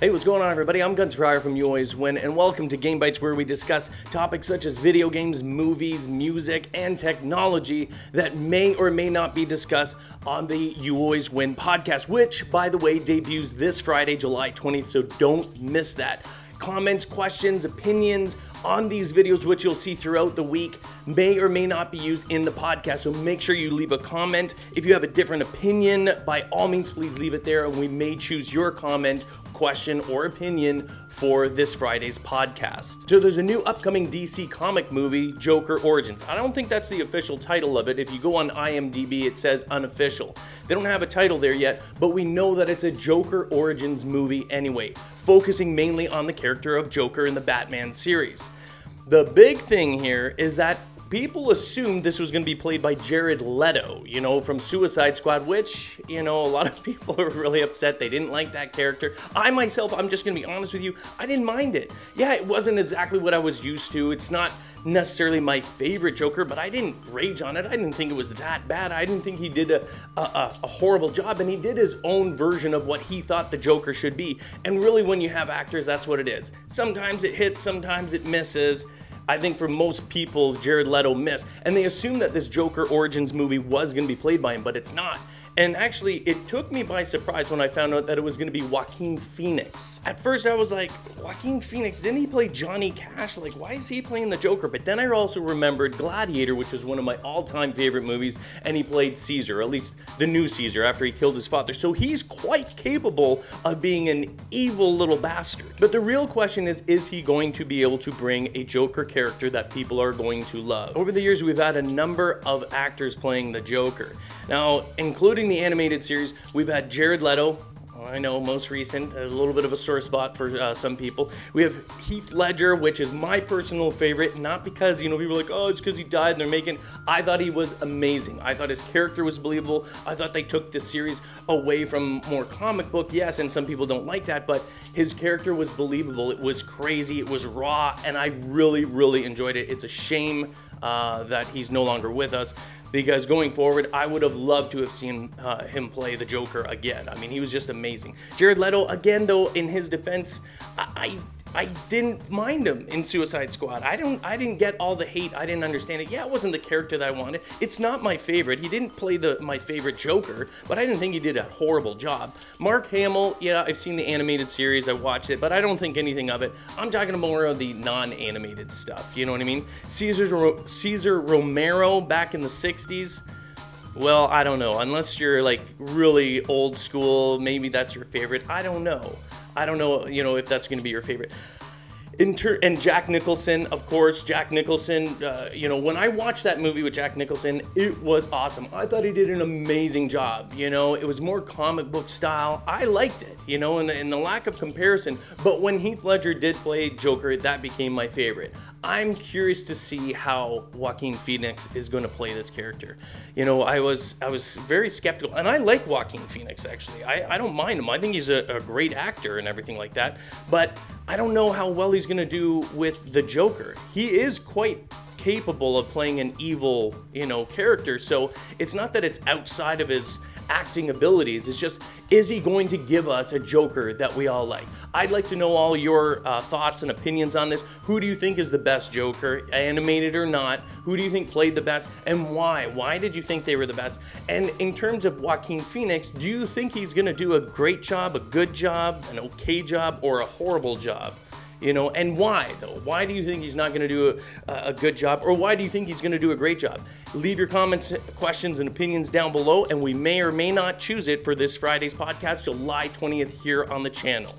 Hey, what's going on, everybody? I'm Guns Fryer from YouAlwaysWin, and welcome to Game Bites, where we discuss topics such as video games, movies, music, and technology that may or may not be discussed on the YouAlwaysWin podcast, which, by the way, debuts this Friday, July 20th, so don't miss that. Comments, questions, opinions on these videos, which you'll see throughout the week, may or may not be used in the podcast, so make sure you leave a comment. If you have a different opinion, by all means, please leave it there, and we may choose your comment, question, or opinion for this Friday's podcast. So there's a new upcoming DC comic movie, Joker Origins. I don't think that's the official title of it. If you go on IMDb, it says unofficial. They don't have a title there yet, but we know that it's a Joker Origins movie anyway, focusing mainly on the character of Joker in the Batman series. The big thing here is that people assumed this was going to be played by Jared Leto, from Suicide Squad, which, a lot of people are really upset. They didn't like that character. I myself, I'm just going to be honest with you, I didn't mind it. Yeah, it wasn't exactly what I was used to. It's not necessarily my favorite Joker, but I didn't rage on it. I didn't think it was that bad. I didn't think he did a horrible job, and he did his own version of what he thought the Joker should be. And really, when you have actors, that's what it is. Sometimes it hits, sometimes it misses. I think for most people, Jared Leto missed, and they assumed that this Joker Origins movie was going to be played by him, but it's not. And actually, it took me by surprise when I found out that it was going to be Joaquin Phoenix. At first, I was like, Joaquin Phoenix, didn't he play Johnny Cash? Like, why is he playing the Joker? But then I also remembered Gladiator, which is one of my all-time favorite movies, and he played Caesar, at least the new Caesar, after he killed his father. So he's quite capable of being an evil little bastard. But the real question is he going to be able to bring a Joker character that people are going to love? Over the years, we've had a number of actors playing the Joker. Now, including the animated series, we've had Jared Leto. I know, most recent, a little bit of a sore spot for some people. We have Heath Ledger, which is my personal favorite, not because, people are like, oh, it's because he died and they're making... I thought he was amazing. I thought his character was believable. I thought they took this series away from more comic book, yes, and some people don't like that, but his character was believable. It was crazy, it was raw, and I really, really enjoyed it. It's a shame that he's no longer with us, because going forward, I would have loved to have seen him play the Joker again. I mean, he was just amazing. Jared Leto, again, though, in his defense, I didn't mind him in Suicide Squad. I didn't get all the hate. I didn't understand it. Yeah, it wasn't the character that I wanted. It's not my favorite. He didn't play my favorite Joker, but I didn't think he did a horrible job. Mark Hamill, yeah, I've seen the animated series. I watched it, but I don't think anything of it. I'm talking more of the non-animated stuff. You know what I mean? Cesar Romero back in the 60s. Well, I don't know. Unless you're like really old school, maybe that's your favorite. I don't know. If that's going to be your favorite. And Jack Nicholson, of course, when I watched that movie with Jack Nicholson, it was awesome. I thought he did an amazing job, it was more comic book style. I liked it, and the lack of comparison, but when Heath Ledger did play Joker, that became my favorite. I'm curious to see how Joaquin Phoenix is going to play this character. I was very skeptical, and I like Joaquin Phoenix, actually. I don't mind him. I think he's a great actor and everything like that, but I don't know how well he's going to do with the Joker. He is quite capable of playing an evil, character, so it's not that it's outside of his acting abilities, it's just, is he going to give us a Joker that we all like? I'd like to know all your thoughts and opinions on this. Who do you think is the best Joker, animated or not? Who do you think played the best, and why? Why did you think they were the best? And in terms of Joaquin Phoenix, do you think he's going to do a great job, a good job, an okay job, or a horrible job? And why, though? Why do you think he's not going to do a good job, or why do you think he's going to do a great job? Leave your comments, questions, and opinions down below, and we may or may not choose it for this Friday's podcast, July 20th, here on the channel.